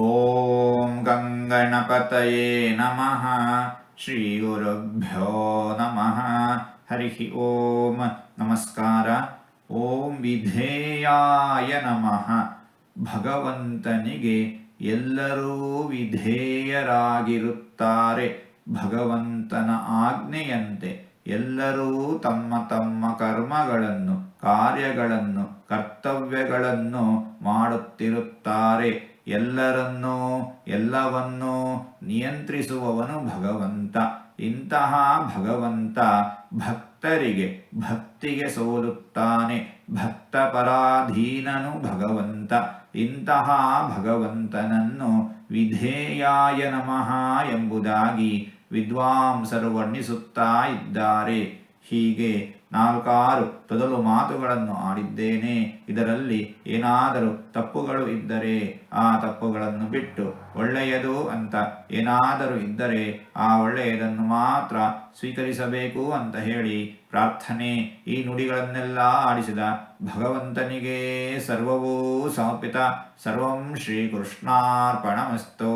ಓಂ ಗಂಗಣಪತಯೇ ನಮಃ. ಶ್ರೀ ಗುರುಭ್ಯೋ ನಮಃ. ಹರಿ ಓಂ. ನಮಸ್ಕಾರ. ಓಂ ವಿಧೇಯಾಯ ನಮಃ. ಭಗವಂತನಿಗೆ ಎಲ್ಲರೂ ವಿಧೇಯರಾಗಿರುತ್ತಾರೆ. ಭಗವಂತನ ಆಜ್ಞೆಯಂತೆ ಎಲ್ಲರೂ ತಮ್ಮ ತಮ್ಮ ಕರ್ಮಗಳನ್ನು, ಕಾರ್ಯಗಳನ್ನು, ಕರ್ತವ್ಯಗಳನ್ನು ಮಾಡುತ್ತಿರುತ್ತಾರೆ. ಎಲ್ಲರನ್ನೂ ಎಲ್ಲವನ್ನೂ ನಿಯಂತ್ರಿಸುವವನು ಭಗವಂತ. ಇಂತಹ ಭಗವಂತ ಭಕ್ತರಿಗೆ ಭಕ್ತಿಗೆ ಸೋಲುತ್ತಾನೆ. ಭಕ್ತ ಪರಾಧೀನನು ಭಗವಂತ. ಇಂತಹ ಭಗವಂತನನ್ನು ವಿಧೇಯಾಯ ನಮಃ ಎಂಬುದಾಗಿ ವಿದ್ವಾಂಸರು ವರ್ಣಿಸುತ್ತಾ ಇದ್ದಾರೆ. ಹೀಗೆ 4 ತೊದಲು ಮಾತುಗಳನ್ನು ಆಡಿದ್ದೇನೆ. ಇದರಲ್ಲಿ ಏನಾದರೂ ತಪ್ಪುಗಳು ಇದ್ದರೆ ಆ ತಪ್ಪುಗಳನ್ನು ಬಿಟ್ಟು ಒಳ್ಳೆಯದು ಅಂತ ಏನಾದರೂ ಇದ್ದರೆ ಆ ಒಳ್ಳೆಯದನ್ನು ಮಾತ್ರ ಸ್ವೀಕರಿಸಬೇಕು ಅಂತ ಹೇಳಿ ಪ್ರಾರ್ಥನೆ. ಈ ನುಡಿಗಳನ್ನೆಲ್ಲ ಆಡಿಸಿದ ಭಗವಂತನಿಗೆ ಸರ್ವವೂ ಸಮರ್ಪಿತ. ಸರ್ವಂ ಶ್ರೀಕೃಷ್ಣಾರ್ಪಣಮಸ್ತು.